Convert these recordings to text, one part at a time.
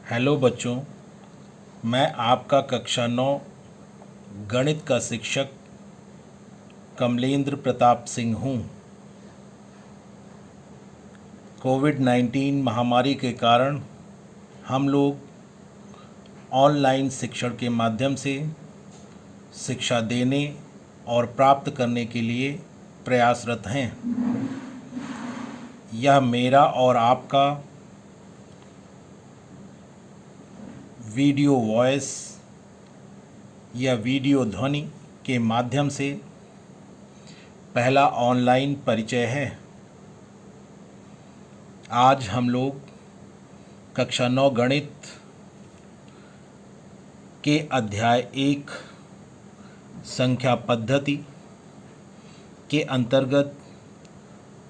Hello बच्चों, मैं आपका कक्षा 9 गणित का शिक्षक कमलेंद्र प्रताप सिंह हूँ। कोविड-19 महामारी के कारण हम लोग ऑनलाइन शिक्षण के माध्यम से शिक्षा देने और प्राप्त करने के लिए प्रयासरत हैं। यह मेरा और आपका वीडियो वॉइस या वीडियो ध्वनि के माध्यम से पहला ऑनलाइन परिचय है। आज हम लोग कक्षा 9 गणित के अध्याय 1 संख्या पद्धति के अंतर्गत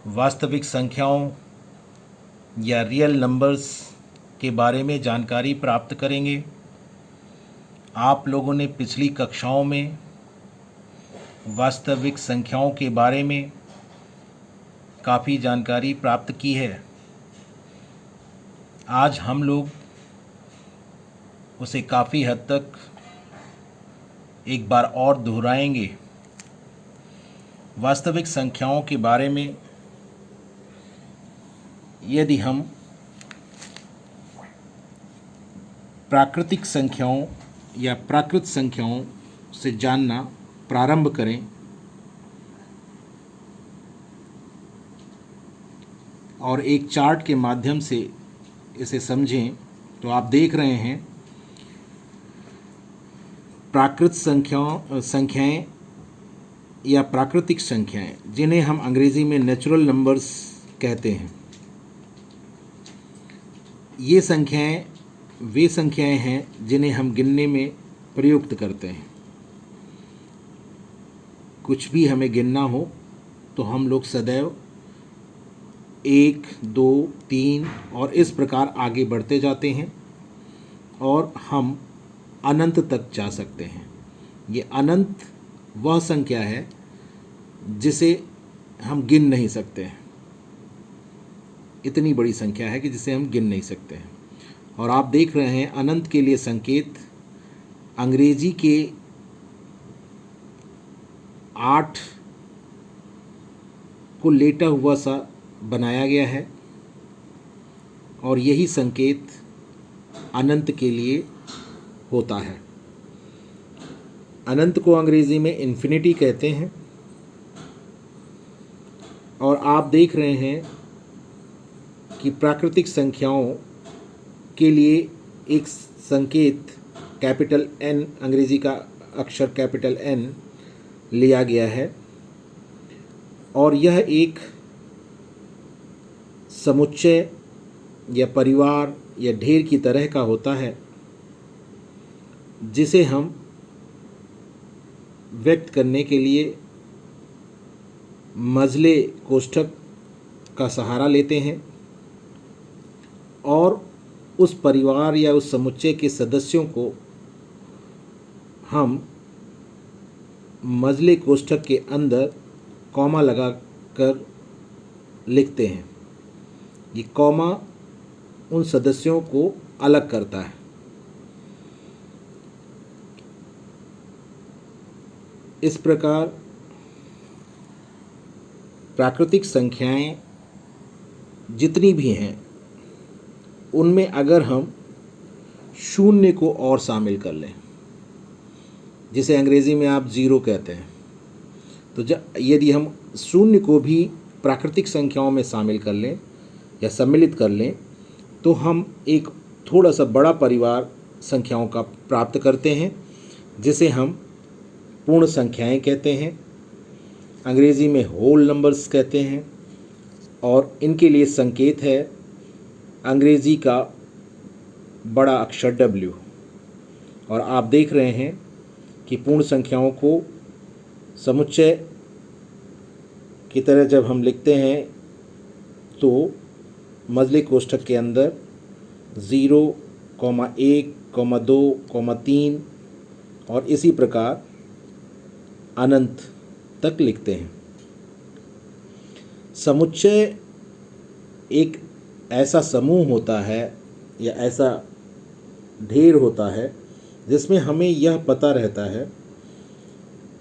वास्तविक संख्याओं या रियल नंबर्स के बारे में जानकारी प्राप्त करेंगे। आप लोगों ने पिछली कक्षाओं में वास्तविक संख्याओं के बारे में काफ़ी जानकारी प्राप्त की है। आज हम लोग उसे काफ़ी हद तक एक बार और दोहराएंगे। वास्तविक संख्याओं के बारे में यदि हम प्राकृतिक संख्याओं या प्राकृत संख्याओं से जानना प्रारंभ करें और एक चार्ट के माध्यम से इसे समझें, तो आप देख रहे हैं प्राकृत संख्याएं या प्राकृतिक संख्याएं, जिन्हें हम अंग्रेजी में नेचुरल नंबर्स कहते हैं। ये संख्याएं वे संख्याएं हैं जिन्हें हम गिनने में प्रयुक्त करते हैं। कुछ भी हमें गिनना हो तो हम लोग सदैव 1, 2, 3 और इस प्रकार आगे बढ़ते जाते हैं और हम अनंत तक जा सकते हैं। ये अनंत वह संख्या है जिसे हम गिन नहीं सकते हैं। इतनी बड़ी संख्या है कि जिसे हम गिन नहीं सकते हैं। और आप देख रहे हैं अनंत के लिए संकेत अंग्रेजी के 8 को लेटा हुआ सा बनाया गया है और यही संकेत अनंत के लिए होता है। अनंत को अंग्रेजी में इन्फिनिटी कहते हैं। और आप देख रहे हैं कि प्राकृतिक संख्याओं के लिए एक संकेत कैपिटल N, अंग्रेजी का अक्षर कैपिटल N लिया गया है और यह एक समुच्चय या परिवार या ढेर की तरह का होता है, जिसे हम व्यक्त करने के लिए मजले कोष्ठक का सहारा लेते हैं और उस परिवार या उस समुच्चय के सदस्यों को हम मजले कोष्ठक के अंदर कॉमा लगाकर लिखते हैं। ये कॉमा उन सदस्यों को अलग करता है। इस प्रकार प्राकृतिक संख्याएं जितनी भी हैं, उनमें अगर हम शून्य को और शामिल कर लें, जिसे अंग्रेजी में आप ज़ीरो कहते हैं, तो यदि हम शून्य को भी प्राकृतिक संख्याओं में शामिल कर लें या सम्मिलित कर लें, तो हम एक थोड़ा सा बड़ा परिवार संख्याओं का प्राप्त करते हैं, जिसे हम पूर्ण संख्याएं कहते हैं। अंग्रेजी में होल नंबर्स कहते हैं और इनके लिए संकेत है अंग्रेजी का बड़ा अक्षर W। और आप देख रहे हैं कि पूर्ण संख्याओं को समुच्चय की तरह जब हम लिखते हैं तो मजले कोष्ठक के अंदर 0, 1, 2, 3 और इसी प्रकार अनंत तक लिखते हैं। समुच्चय एक ऐसा समूह होता है या ऐसा ढेर होता है जिसमें हमें यह पता रहता है,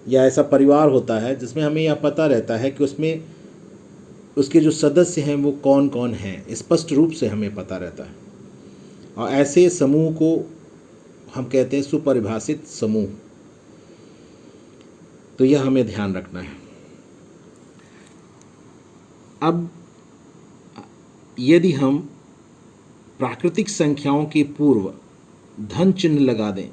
या ऐसा परिवार होता है जिसमें हमें यह पता रहता है कि उसमें उसके जो सदस्य हैं वो कौन कौन हैं, स्पष्ट रूप से हमें पता रहता है, और ऐसे समूह को हम कहते हैं सुपरिभाषित समूह। तो यह हमें ध्यान रखना है। अब यदि हम प्राकृतिक संख्याओं के पूर्व धन चिन्ह लगा दें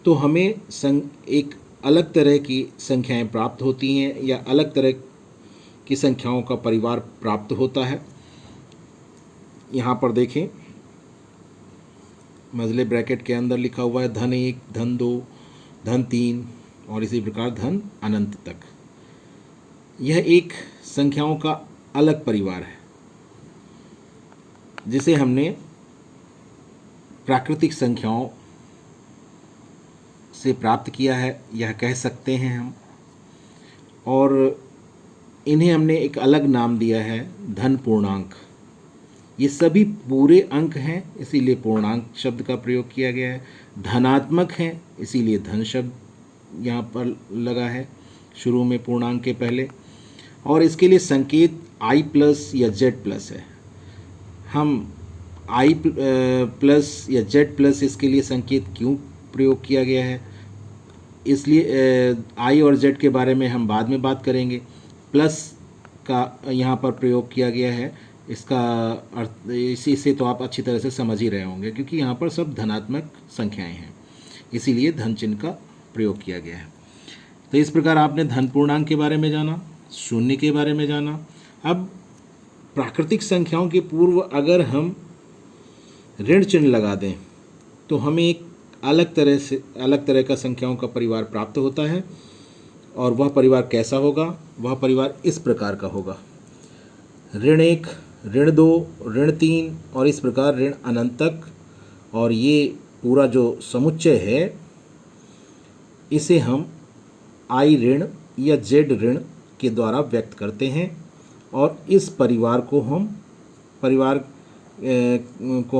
तो हमें एक अलग तरह की संख्याएं प्राप्त होती हैं, या अलग तरह की संख्याओं का परिवार प्राप्त होता है। यहाँ पर देखें, मझले ब्रैकेट के अंदर लिखा हुआ है धन 1, धन 2, धन 3 और इसी प्रकार धन अनंत तक। यह एक संख्याओं का अलग परिवार है जिसे हमने प्राकृतिक संख्याओं से प्राप्त किया है, यह कह सकते हैं हम। और इन्हें हमने एक अलग नाम दिया है धन पूर्णांक। ये सभी पूरे अंक हैं, इसीलिए पूर्णांक शब्द का प्रयोग किया गया है। धनात्मक हैं, इसीलिए धन शब्द यहाँ पर लगा है शुरू में पूर्णांक के पहले। और इसके लिए संकेत i प्लस या z प्लस है। हम i प्लस या z प्लस इसके लिए संकेत क्यों प्रयोग किया गया है, इसलिए i और z के बारे में हम बाद में बात करेंगे। प्लस का यहाँ पर प्रयोग किया गया है, इसका अर्थ इसी से तो आप अच्छी तरह से समझ ही रहे होंगे, क्योंकि यहाँ पर सब धनात्मक संख्याएं हैं, इसीलिए धन चिन्ह का प्रयोग किया गया है। तो इस प्रकार आपने धन पूर्णांक के बारे में जाना, शून्य के बारे में जाना। अब प्राकृतिक संख्याओं के पूर्व अगर हम ऋण चिन्ह लगा दें तो हमें एक अलग तरह का संख्याओं का परिवार प्राप्त होता है। और वह परिवार कैसा होगा? वह परिवार इस प्रकार का होगा: ऋण 1, ऋण 2, ऋण 3 और इस प्रकार ऋण अनंत तक। और ये पूरा जो समुच्चय है इसे हम I ऋण या Z ऋण के द्वारा व्यक्त करते हैं, और इस परिवार को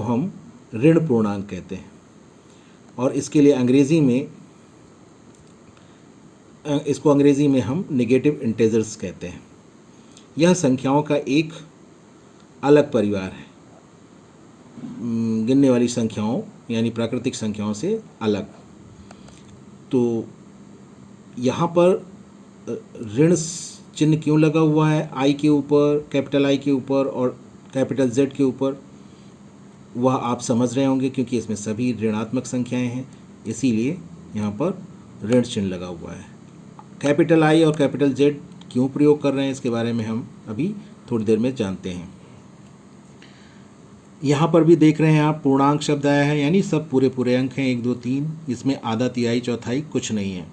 हम ऋण पूर्णांक कहते हैं। और इसके लिए इसको अंग्रेजी में हम नेगेटिव इंटेजर्स कहते हैं। यह संख्याओं का एक अलग परिवार है, गिनने वाली संख्याओं यानी प्राकृतिक संख्याओं से अलग। तो यहाँ पर ऋण चिन्ह क्यों लगा हुआ है I के ऊपर, कैपिटल I के ऊपर और कैपिटल Z के ऊपर, वह आप समझ रहे होंगे, क्योंकि इसमें सभी ऋणात्मक संख्याएं हैं, इसीलिए यहाँ पर ऋण चिन्ह लगा हुआ है। कैपिटल I और कैपिटल Z क्यों प्रयोग कर रहे हैं इसके बारे में हम अभी थोड़ी देर में जानते हैं। यहाँ पर भी देख रहे हैं आप, पूर्णांक शब्द आया है, यानी सब पूरे अंक हैं, 1, 2, 3। इसमें आधा, तिहाई, चौथाई कुछ नहीं है।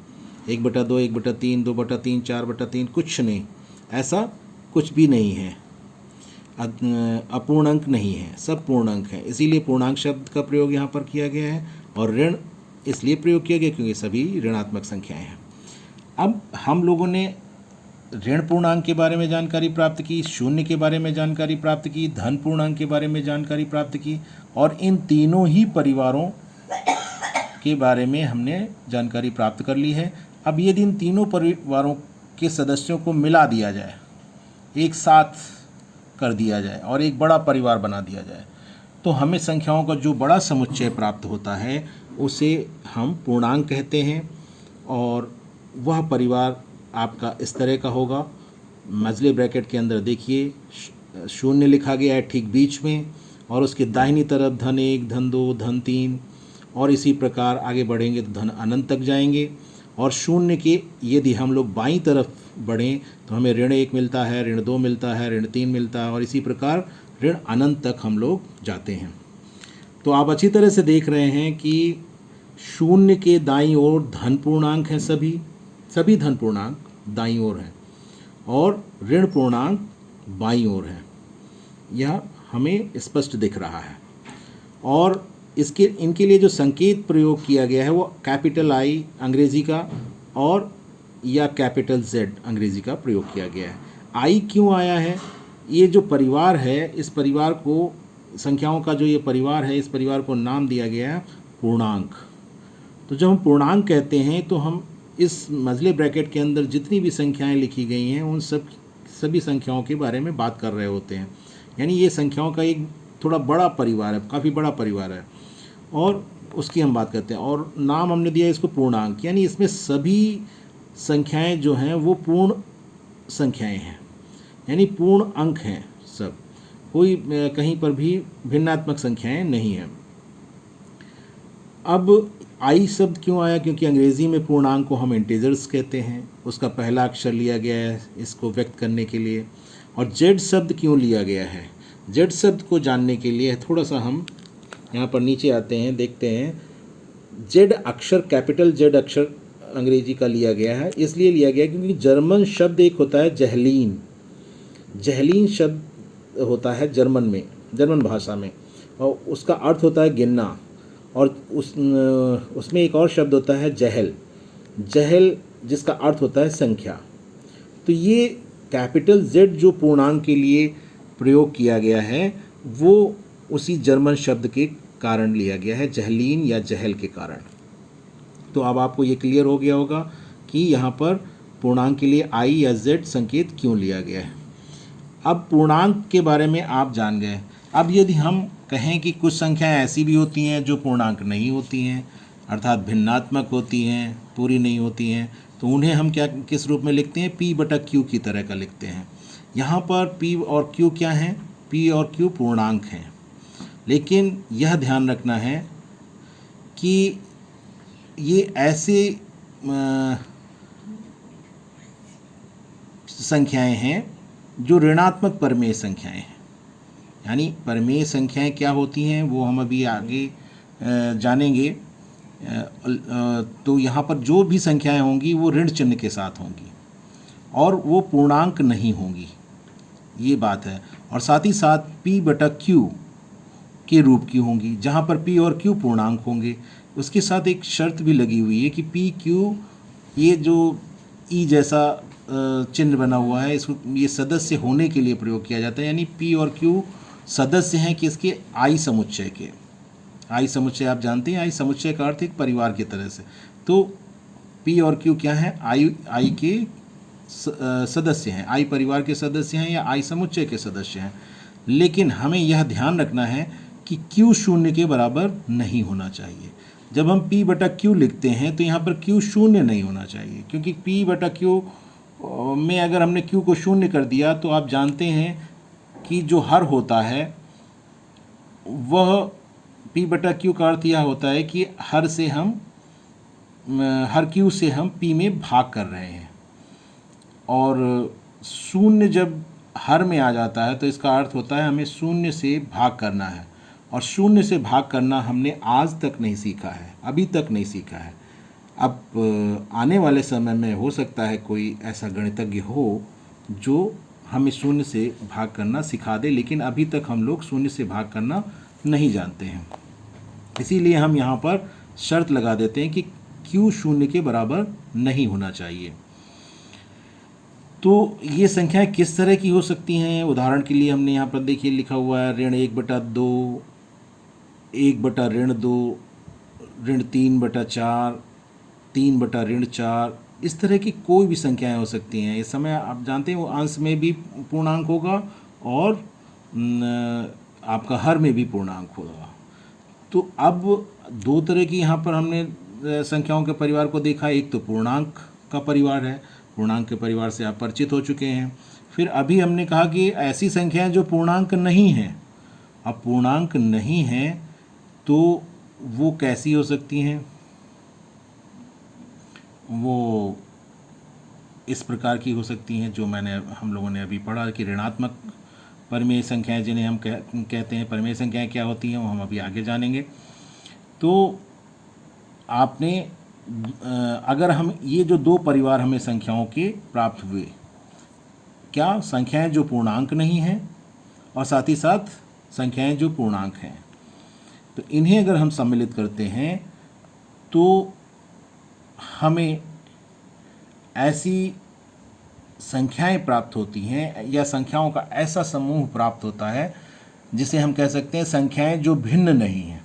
1/2, 1/3, 2/3, 4/3 कुछ नहीं, ऐसा कुछ भी नहीं है। अपूर्ण अंक नहीं है, सब पूर्ण अंक हैं, इसीलिए पूर्णांक शब्द का प्रयोग यहाँ पर किया गया है। और ऋण इसलिए प्रयोग किया गया क्योंकि सभी ऋणात्मक संख्याएं हैं। अब हम लोगों ने ऋण पूर्णांक के बारे में जानकारी प्राप्त की, शून्य के बारे में जानकारी प्राप्त की, धन पूर्णांक के बारे में जानकारी प्राप्त की, और इन तीनों ही परिवारों के बारे में हमने जानकारी प्राप्त कर ली है। अब यदि इन तीनों परिवारों के सदस्यों को मिला दिया जाए, एक साथ कर दिया जाए और एक बड़ा परिवार बना दिया जाए, तो हमें संख्याओं का जो बड़ा समुच्चय प्राप्त होता है उसे हम पूर्णांक कहते हैं। और वह परिवार आपका इस तरह का होगा। मझले ब्रैकेट के अंदर देखिए, शून्य लिखा गया है ठीक बीच में, और उसके दाहिनी तरफ धन 1, धन 2, धन 3 और इसी प्रकार आगे बढ़ेंगे तो धन अनंत तक जाएंगे। और शून्य के यदि हम लोग बाईं तरफ बढ़ें तो हमें ऋण 1 मिलता है, ऋण 2 मिलता है, ऋण 3 मिलता है, और इसी प्रकार ऋण अनंत तक हम लोग जाते हैं। तो आप अच्छी तरह से देख रहे हैं कि शून्य के दाईं ओर धन पूर्णांक हैं, सभी धन पूर्णांक दाईं ओर हैं, और ऋण पूर्णांक बाईं ओर हैं। यह हमें स्पष्ट दिख रहा है। और इनके लिए जो संकेत प्रयोग किया गया है वो कैपिटल I अंग्रेजी का और या कैपिटल Z अंग्रेजी का प्रयोग किया गया है। I क्यों आया है? ये जो परिवार है, इस परिवार को संख्याओं का जो ये परिवार है, इस परिवार को नाम दिया गया है पूर्णांक। तो जब हम पूर्णांक कहते हैं तो हम इस मजले ब्रैकेट के अंदर जितनी भी संख्याएं लिखी गई हैं उन सभी संख्याओं के बारे में बात कर रहे होते हैं। यानी ये संख्याओं का एक थोड़ा बड़ा परिवार है, काफ़ी बड़ा परिवार है, और उसकी हम बात करते हैं। और नाम हमने दिया इसको पूर्णांक, यानी इसमें सभी संख्याएं जो हैं वो पूर्ण संख्याएं हैं, यानी पूर्ण अंक हैं सब, कोई कहीं पर भी भिन्नात्मक संख्याएं नहीं हैं। अब आई शब्द क्यों आया? क्योंकि अंग्रेज़ी में पूर्णांक को हम इंटीजर्स कहते हैं, उसका पहला अक्षर लिया गया है इसको व्यक्त करने के लिए। और जेड शब्द क्यों लिया गया है? जेड शब्द को जानने के लिए थोड़ा सा हम यहाँ पर नीचे आते हैं, देखते हैं। जेड अक्षर, कैपिटल जेड अक्षर अंग्रेजी का लिया गया है, इसलिए लिया गया क्योंकि जर्मन शब्द एक होता है जहलीन। जहलीन शब्द होता है जर्मन में, जर्मन भाषा में, और उसका अर्थ होता है गिनना। और उसमें एक और शब्द होता है जहल, जहल जिसका अर्थ होता है संख्या। तो ये कैपिटल जेड जो पूर्णांक के लिए प्रयोग किया गया है वो उसी जर्मन शब्द के कारण लिया गया है, जहलीन या जहल के कारण। तो अब आपको ये क्लियर हो गया होगा कि यहाँ पर पूर्णांक के लिए आई या जेड संकेत क्यों लिया गया है। अब पूर्णांक के बारे में आप जान गए। अब यदि हम कहें कि कुछ संख्याएं ऐसी भी होती हैं जो पूर्णांक नहीं होती हैं, अर्थात भिन्नात्मक होती हैं, पूरी नहीं होती हैं, तो उन्हें हम किस रूप में लिखते हैं? P बटा Q की तरह का लिखते हैं। यहाँ पर P और Q क्या हैं? P और Q पूर्णांक हैं, लेकिन यह ध्यान रखना है कि ये ऐसे संख्याएं हैं जो ऋणात्मक परमेय संख्याएं हैं। यानी परमेय संख्याएं क्या होती हैं वो हम अभी आगे जानेंगे। तो यहाँ पर जो भी संख्याएं होंगी वो ऋण चिन्ह के साथ होंगी और वो पूर्णांक नहीं होंगी, ये बात है। और साथ ही साथ P बटा Q के रूप की होंगी, जहाँ पर P और Q पूर्णांक होंगे। उसके साथ एक शर्त भी लगी हुई है कि P Q, ये जो E जैसा चिन्ह बना हुआ है, इसको ये सदस्य होने के लिए प्रयोग किया जाता है। यानी P और Q सदस्य हैं किसके? आई समुच्चय के। आई समुच्चय आप जानते हैं, आई समुच्चय का अर्थ एक परिवार की तरह से। तो P और Q क्या है? आई के सदस्य हैं, आई परिवार के सदस्य हैं या आई समुच्चय के सदस्य हैं। लेकिन हमें यह ध्यान रखना है कि Q शून्य के बराबर नहीं होना चाहिए। जब हम P बटा Q लिखते हैं तो यहाँ पर Q शून्य नहीं होना चाहिए, क्योंकि P बटा Q में अगर हमने Q को शून्य कर दिया तो आप जानते हैं कि जो हर होता है वह P बटा Q का अर्थ यह होता है कि हर से हम हर Q से हम P में भाग कर रहे हैं। और शून्य जब हर में आ जाता है तो इसका अर्थ होता है हमें शून्य से भाग करना है, और शून्य से भाग करना हमने आज तक नहीं सीखा है, अभी तक नहीं सीखा है। अब आने वाले समय में हो सकता है कोई ऐसा गणितज्ञ हो जो हमें शून्य से भाग करना सिखा दे, लेकिन अभी तक हम लोग शून्य से भाग करना नहीं जानते हैं। इसीलिए हम यहाँ पर शर्त लगा देते हैं कि Q शून्य के बराबर नहीं होना चाहिए। तो ये संख्याएं किस तरह की हो सकती हैं? उदाहरण के लिए हमने यहाँ पर देखिए लिखा हुआ है ऋण 1/2, 1/2, ऋण 3/4, 3/4। इस तरह की कोई भी संख्याएं हो सकती हैं। इस समय आप जानते हैं वो अंश में भी पूर्णांक होगा और आपका हर में भी पूर्णांक होगा। तो अब दो तरह की यहाँ पर हमने संख्याओं के परिवार को देखा। एक तो पूर्णांक का परिवार है, पूर्णांक के परिवार से आप परिचित हो चुके हैं। फिर अभी हमने कहा कि ऐसी संख्याएं जो पूर्णांक नहीं हैं। अब पूर्णांक नहीं हैं तो वो कैसी हो सकती हैं? वो इस प्रकार की हो सकती हैं जो हम लोगों ने अभी पढ़ा कि ऋणात्मक परमेय संख्याएं, जिन्हें हम कहते हैं परमेय संख्याएं क्या होती हैं, वो हम अभी आगे जानेंगे। तो आपने अगर हम ये जो दो परिवार हमें संख्याओं के प्राप्त हुए, क्या संख्याएं जो पूर्णांक नहीं हैं और साथ ही साथ संख्याएं जो पूर्णांक हैं, तो इन्हें अगर हम सम्मिलित करते हैं तो हमें ऐसी संख्याएं प्राप्त होती हैं या संख्याओं का ऐसा समूह प्राप्त होता है जिसे हम कह सकते हैं संख्याएं जो भिन्न नहीं हैं।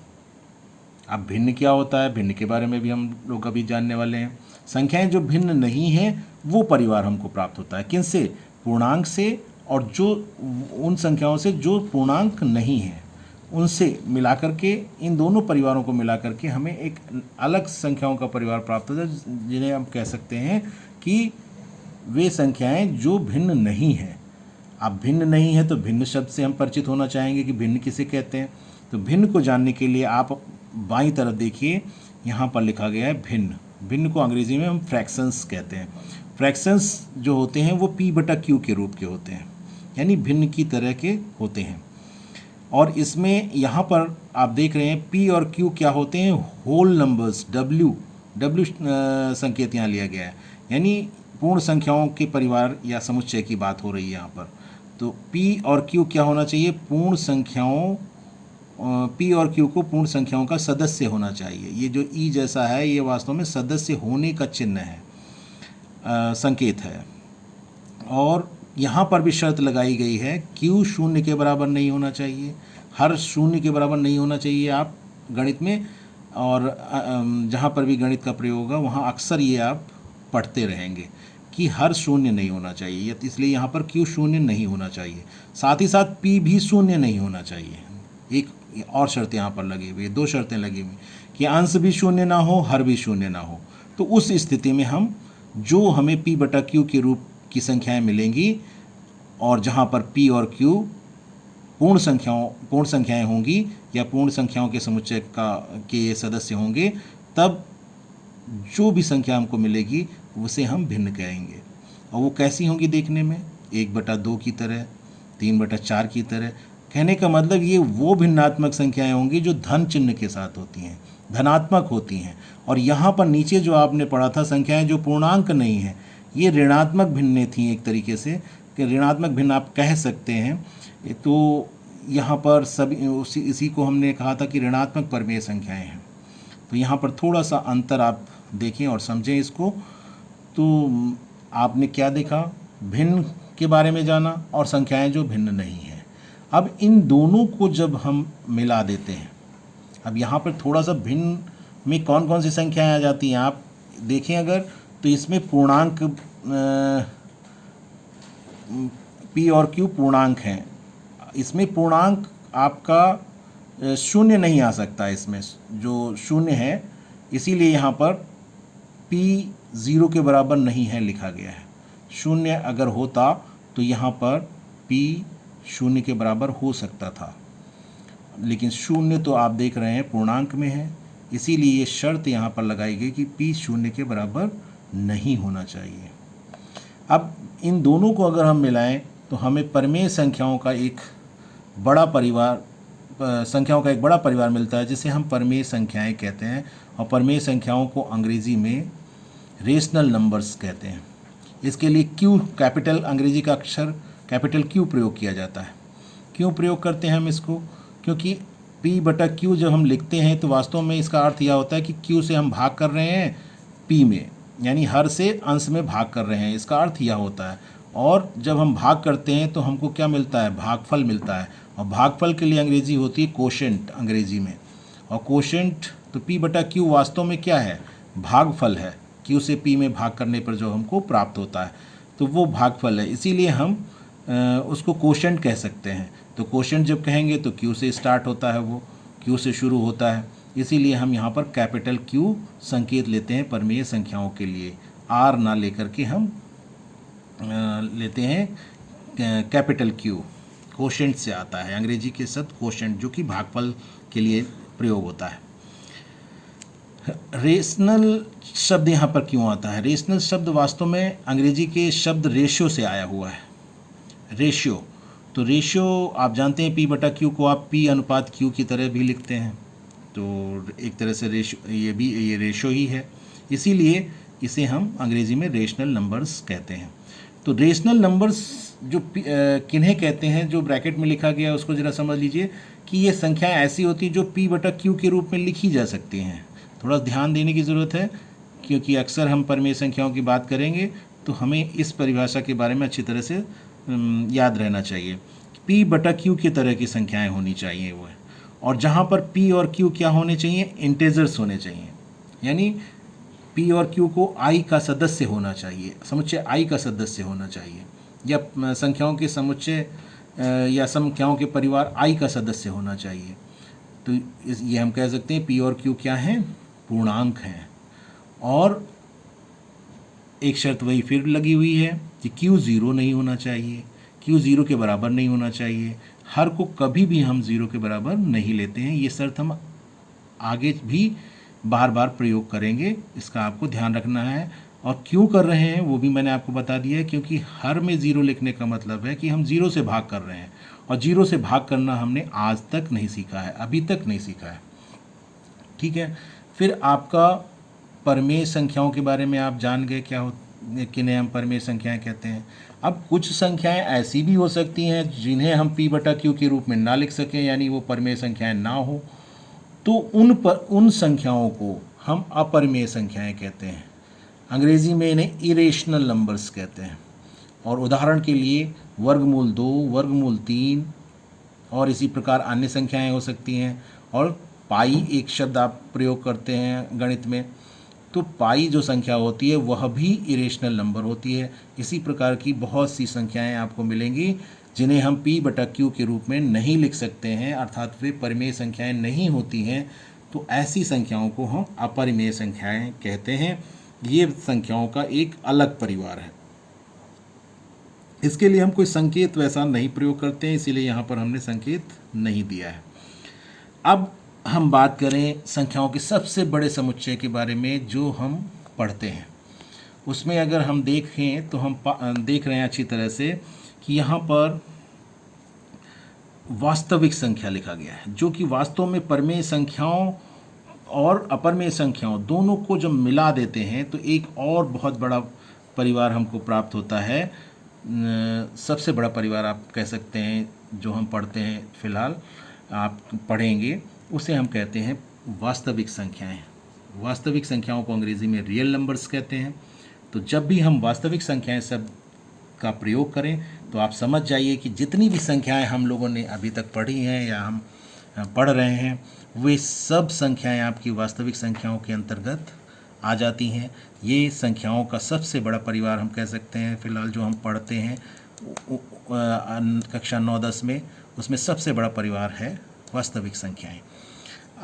अब भिन्न क्या होता है, भिन्न के बारे में भी हम लोग अभी जानने वाले हैं। संख्याएं जो भिन्न नहीं हैं वो परिवार हमको प्राप्त होता है किनसे, पूर्णांक से, और जो उन संख्याओं से जो पूर्णांक नहीं है उनसे मिलाकर के, इन दोनों परिवारों को मिलाकर के हमें एक अलग संख्याओं का परिवार प्राप्त होता है, जिन्हें हम कह सकते हैं कि वे संख्याएं जो भिन्न नहीं हैं। अब भिन्न नहीं है तो भिन्न शब्द से हम परिचित होना चाहेंगे कि भिन्न किसे कहते हैं। तो भिन्न को जानने के लिए आप बाईं तरफ देखिए, यहाँ पर लिखा गया है भिन्न। भिन्न को अंग्रेजी में हम फ्रैक्शंस कहते हैं। फ्रैक्शंस जो होते हैं वो p/q के रूप के होते हैं, यानी भिन्न की तरह के होते हैं। और इसमें यहाँ पर आप देख रहे हैं p और q क्या होते हैं, होल नंबर्स, w संकेत यहाँ लिया गया है, यानी पूर्ण संख्याओं के परिवार या समुच्चय की बात हो रही है यहाँ पर। तो p और q क्या होना चाहिए, पूर्ण संख्याओं, p और q को पूर्ण संख्याओं का सदस्य होना चाहिए। ये जो e जैसा है ये वास्तव में सदस्य होने का चिन्ह है, संकेत है। और यहाँ पर भी शर्त लगाई गई है, q शून्य के बराबर नहीं होना चाहिए, हर शून्य के बराबर नहीं होना चाहिए। आप गणित में और जहाँ पर भी गणित का प्रयोग होगा वहाँ अक्सर ये आप पढ़ते रहेंगे कि हर शून्य नहीं होना चाहिए, इसलिए यहाँ पर q शून्य नहीं होना चाहिए। साथ ही साथ p भी शून्य नहीं होना चाहिए। एक और शर्त यहाँ पर लगी हुई है, दो शर्तें लगी हुई कि अंश भी शून्य ना हो, हर भी शून्य ना हो। तो उस स्थिति में हम जो हमें p/q के रूप की संख्याएं मिलेंगी और जहाँ पर p और q पूर्ण संख्याएं होंगी या पूर्ण संख्याओं के समुच्चय के सदस्य होंगे, तब जो भी संख्या हमको मिलेगी उसे हम भिन्न कहेंगे। और वो कैसी होंगी देखने में, 1/2 की तरह, 3/4 की तरह। कहने का मतलब ये वो भिन्नात्मक संख्याएं होंगी जो धन चिन्ह के साथ होती हैं, धनात्मक होती हैं। और यहाँ पर नीचे जो आपने पढ़ा था संख्याएं जो पूर्णांक नहीं हैं, ये ऋणात्मक भिन्न थी, एक तरीके से कि ऋणात्मक भिन्न आप कह सकते हैं। तो यहाँ पर सभी इसी को हमने कहा था कि ऋणात्मक परिमेय संख्याएं हैं। तो यहाँ पर थोड़ा सा अंतर आप देखें और समझें इसको। तो आपने क्या देखा, भिन्न के बारे में जाना और संख्याएं जो भिन्न नहीं हैं। अब इन दोनों को जब हम मिला देते हैं, अब यहाँ पर थोड़ा सा भिन्न में कौन कौन सी संख्याएं आ जाती हैं आप देखें अगर, तो इसमें पूर्णांक p और q पूर्णांक हैं। इसमें पूर्णांक आपका शून्य नहीं आ सकता, इसमें जो शून्य है, इसीलिए यहाँ पर p 0 के बराबर नहीं है लिखा गया है। शून्य अगर होता तो यहाँ पर p शून्य के बराबर हो सकता था, लेकिन शून्य तो आप देख रहे हैं पूर्णांक में है, इसीलिए ये शर्त यहाँ पर लगाई गई कि p शून्य के बराबर नहीं होना चाहिए। अब इन दोनों को अगर हम मिलाएं तो हमें परिमेय संख्याओं का एक बड़ा परिवार मिलता है, जिसे हम परिमेय संख्याएं कहते हैं। और परिमेय संख्याओं को अंग्रेजी में रेशनल नंबर्स कहते हैं। इसके लिए Q, कैपिटल अंग्रेजी का अक्षर कैपिटल Q प्रयोग किया जाता है। क्यों प्रयोग करते हैं हम इसको, क्योंकि p/q जब हम लिखते हैं तो वास्तव में इसका अर्थ यह होता है कि Q से हम भाग कर रहे हैं p में, यानी हर से अंश में भाग कर रहे हैं, इसका अर्थ यह होता है। और जब हम भाग करते हैं तो हमको क्या मिलता है, भागफल मिलता है। और भागफल के लिए अंग्रेजी होती है कोशेंट अंग्रेजी में। और कोशेंट तो p/q वास्तव में क्या है, भागफल है। q से p में भाग करने पर जो हमको प्राप्त होता है तो वो भागफल है, इसीलिए हम उसको कोशेंट कह सकते हैं। तो कोशेंट जब कहेंगे तो q से स्टार्ट होता है, वो q से शुरू होता है, इसीलिए हम यहाँ पर कैपिटल Q संकेत लेते हैं परिमेय संख्याओं के लिए। r ना लेकर के हम लेते हैं कैपिटल Q, कोशेंट से आता है अंग्रेजी के शब्द कोशेंट, जो कि भागफल के लिए प्रयोग होता है। रेशनल शब्द यहाँ पर क्यों आता है, रेशनल शब्द वास्तव में अंग्रेजी के शब्द रेशियो से आया हुआ है। रेशियो, तो रेशियो आप जानते हैं p/q को आप p/q की तरह भी लिखते हैं, तो एक तरह से रेशियो, ये रेशियो ही है, इसीलिए इसे हम अंग्रेजी में रेशनल नंबर्स कहते हैं। तो रेशनल नंबर्स जो किन्हें कहते हैं, जो ब्रैकेट में लिखा गया है उसको ज़रा समझ लीजिए कि ये संख्याएं ऐसी होती जो p/q के रूप में लिखी जा सकती हैं। थोड़ा ध्यान देने की ज़रूरत है, क्योंकि अक्सर हम परिमेय संख्याओं की बात करेंगे तो हमें इस परिभाषा के बारे में अच्छी तरह से याद रहना चाहिए। P बटा Q की तरह की संख्याएं होनी चाहिए वो है। और जहाँ पर P और Q क्या होने चाहिए, इंटेजर्स होने चाहिए, यानी P और Q को I का सदस्य होना चाहिए, समुच्चय I का सदस्य होना चाहिए, या संख्याओं के समुच्चय या संख्याओं के परिवार I का सदस्य होना चाहिए। तो ये हम कह सकते हैं P और Q क्या हैं, पूर्णांक हैं। और एक शर्त वही फिर लगी हुई है कि Q ज़ीरो नहीं होना चाहिए, Q ज़ीरो के बराबर नहीं होना चाहिए, हर को कभी भी हम ज़ीरो के बराबर नहीं लेते हैं। ये शर्त हम आगे भी बार बार प्रयोग करेंगे, इसका आपको ध्यान रखना है। और क्यों कर रहे हैं वो भी मैंने आपको बता दिया है, क्योंकि हर में ज़ीरो लिखने का मतलब है कि हम ज़ीरो से भाग कर रहे हैं, और ज़ीरो से भाग करना हमने आज तक नहीं सीखा है, अभी तक नहीं सीखा है। ठीक है, फिर आपका परमेय संख्याओं के बारे में आप जान गए क्या हो, किन्हें हम परमेय संख्याएं कहते हैं। अब कुछ संख्याएं ऐसी भी हो सकती हैं जिन्हें हम P बटा Q के रूप में ना लिख सकें, यानी वो परमेय संख्याएं ना हो, तो उन संख्याओं को हम अपरमेय संख्याएं कहते हैं। अंग्रेज़ी में इन्हें इरेशनल नंबर्स कहते हैं। और उदाहरण के लिए वर्गमूल 2, वर्गमूल 3 और इसी प्रकार अन्य संख्याएं हो सकती हैं। और पाई एक शब्द आप प्रयोग करते हैं गणित में, तो पाई जो संख्या होती है वह भी इरेशनल नंबर होती है। इसी प्रकार की बहुत सी संख्याएं आपको मिलेंगी जिन्हें हम P बटा Q के रूप में नहीं लिख सकते हैं, अर्थात वे परिमेय संख्याएं नहीं होती हैं। तो ऐसी संख्याओं को हम अपरिमेय संख्याएं कहते हैं। ये संख्याओं का एक अलग परिवार है। इसके लिए हम कोई संकेत वैसा नहीं प्रयोग करते हैं, इसीलिए यहाँ पर हमने संकेत नहीं दिया है। अब हम बात करें संख्याओं के सबसे बड़े समुच्चय के बारे में जो हम पढ़ते हैं। उसमें अगर हम देखें तो हम देख रहे हैं अच्छी तरह से कि यहाँ पर वास्तविक संख्या लिखा गया है, जो कि वास्तव में परमेय संख्याओं और अपरमेय संख्याओं दोनों को जब मिला देते हैं तो एक और बहुत बड़ा परिवार हमको प्राप्त होता है। सबसे बड़ा परिवार आप कह सकते हैं, जो हम पढ़ते हैं फिलहाल आप पढ़ेंगे, उसे हम कहते हैं वास्तविक संख्याएं। वास्तविक संख्याओं को अंग्रेज़ी में रियल नंबर्स कहते हैं। तो जब भी हम वास्तविक संख्याएं सब का प्रयोग करें तो आप समझ जाइए कि जितनी भी संख्याएं हम लोगों ने अभी तक पढ़ी हैं या हम पढ़ रहे हैं, वे सब संख्याएं आपकी वास्तविक संख्याओं के अंतर्गत आ जाती हैं। ये संख्याओं का सबसे बड़ा परिवार हम कह सकते हैं फिलहाल जो हम पढ़ते हैं कक्षा 9-10 में, उसमें सबसे बड़ा परिवार है वास्तविक संख्याएं।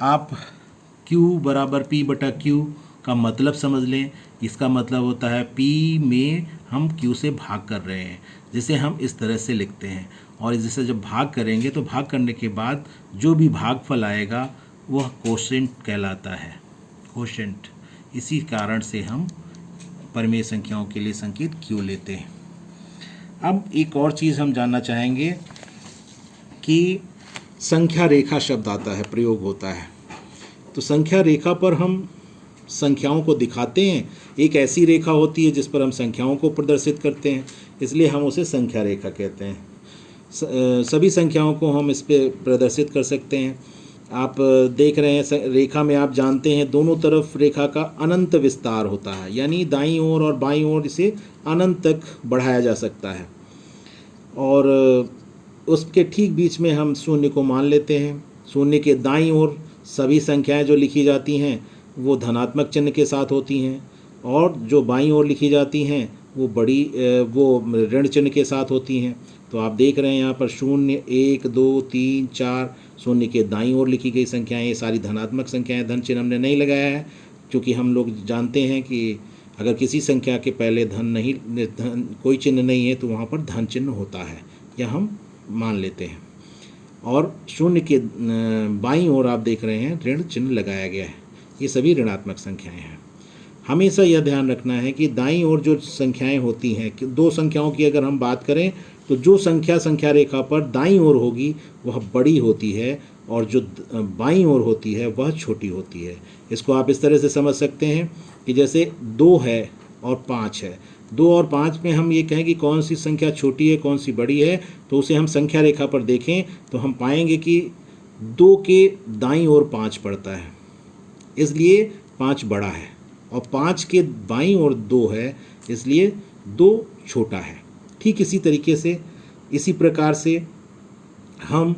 आप Q बराबर P बटा Q का मतलब समझ लें। इसका मतलब होता है P में हम Q से भाग कर रहे हैं, जिसे हम इस तरह से लिखते हैं। और जिसे जब भाग करेंगे तो भाग करने के बाद जो भी भागफल आएगा वह कोशेंट कहलाता है, कोशेंट। इसी कारण से हम परमेय संख्याओं के लिए संकेत Q लेते हैं। अब एक और चीज़ हम जानना चाहेंगे कि संख्या रेखा शब्द आता है, प्रयोग होता है। तो संख्या रेखा पर हम संख्याओं को दिखाते हैं। एक ऐसी रेखा होती है जिस पर हम संख्याओं को प्रदर्शित करते हैं, इसलिए हम उसे संख्या रेखा कहते हैं। सभी संख्याओं को हम इस पर प्रदर्शित कर सकते हैं। आप देख रहे हैं रेखा में, आप जानते हैं दोनों तरफ रेखा का अनंत विस्तार होता है, यानी दाईं ओर और बाईं ओर इसे अनंत तक बढ़ाया जा सकता है। और उसके ठीक बीच में हम शून्य को मान लेते हैं। शून्य के दाईं ओर सभी संख्याएं जो लिखी जाती हैं वो धनात्मक चिन्ह के साथ होती हैं, और जो बाईं ओर लिखी जाती हैं वो ऋण चिन्ह के साथ होती हैं। तो आप देख रहे हैं यहाँ पर 0, 1, 2, 3, 4 शून्य के दाईं ओर लिखी गई संख्याएं, ये सारी धनात्मक संख्याएं। धन चिन्ह हमने नहीं लगाया है क्योंकि हम लोग जानते हैं कि अगर किसी संख्या के पहले कोई चिन्ह नहीं है तो वहाँ पर धन चिन्ह होता है, या हम मान लेते हैं। और शून्य के बाईं ओर आप देख रहे हैं ऋण चिन्ह लगाया गया है। ये सभी ऋणात्मक संख्याएं हैं। हमेशा यह ध्यान रखना है कि दाईं ओर जो संख्याएं होती हैं, कि दो संख्याओं की अगर हम बात करें तो जो संख्या रेखा पर दाईं ओर होगी वह बड़ी होती है, और जो बाईं ओर होती है वह छोटी होती है। इसको आप इस तरह से समझ सकते हैं कि जैसे 2 है और 5 है, 2 और 5 में हम ये कहें कि कौन सी संख्या छोटी है कौन सी बड़ी है, तो उसे हम संख्या रेखा पर देखें तो हम पाएंगे कि 2 के दाईं ओर 5 पड़ता है, इसलिए 5 बड़ा है, और 5 के बाईं ओर 2 है, इसलिए 2 छोटा है। ठीक इसी तरीके से, इसी प्रकार से हम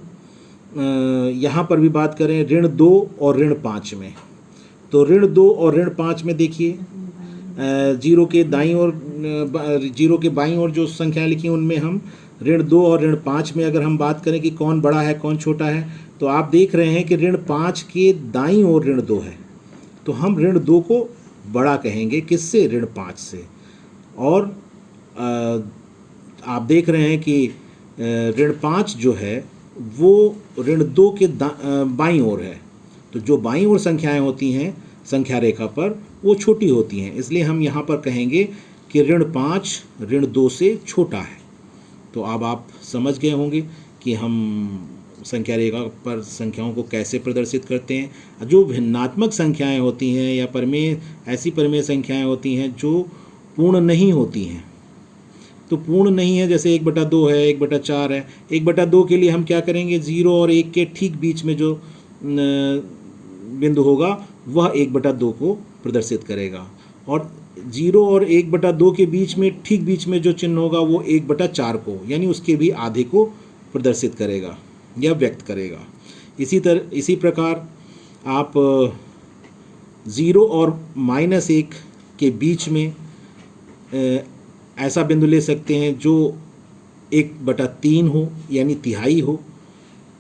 यहाँ पर भी बात करें ऋण 2 और ऋण 5 में, तो ऋण 2 और ऋण 5 में देखिए जीरो के दाईं ओर जीरो के बाईं ओर जो संख्या लिखी हैं उनमें हम ऋण 2 और ऋण 5 में अगर हम बात करें कि कौन बड़ा है कौन छोटा है, तो आप देख रहे हैं कि ऋण 5 के दाईं ओर ऋण 2 है, तो हम ऋण 2 को बड़ा कहेंगे, किससे? ऋण 5 से। और आप देख रहे हैं कि ऋण 5 जो है वो ऋण 2 के बाईं ओर है, तो जो बाईं ओर संख्याएं होती हैं संख्या रेखा पर वो छोटी होती हैं, इसलिए हम यहाँ पर कहेंगे कि ऋण 5 ऋण 2 से छोटा है। तो अब आप समझ गए होंगे कि हम संख्या रेखा पर संख्याओं को कैसे प्रदर्शित करते हैं। जो भिन्नात्मक संख्याएं होती हैं या परमेय, ऐसी परमेय संख्याएं होती हैं जो पूर्ण नहीं होती हैं, तो पूर्ण नहीं है जैसे 1/2 है, 1/4 है। 1/2 के लिए हम क्या करेंगे? 0 और 1 के ठीक बीच में जो बिंदु होगा वह 1/2 को प्रदर्शित करेगा, और 0 और 1/2 के बीच में ठीक बीच में जो चिन्ह होगा वो 1/4 को, यानी उसके भी आधे को प्रदर्शित करेगा या व्यक्त करेगा। इसी प्रकार आप 0 और -1 के बीच में ऐसा बिंदु ले सकते हैं जो 1/3 हो, यानी तिहाई हो,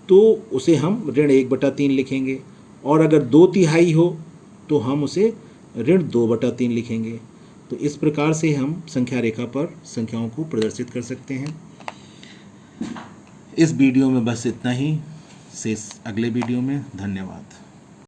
तो उसे हम ऋण 1/3 लिखेंगे, और अगर 2/3 हो तो हम उसे ऋण 2/3 लिखेंगे। तो इस प्रकार से हम संख्या रेखा पर संख्याओं को प्रदर्शित कर सकते हैं। इस वीडियो में बस इतना ही, से अगले वीडियो में। धन्यवाद।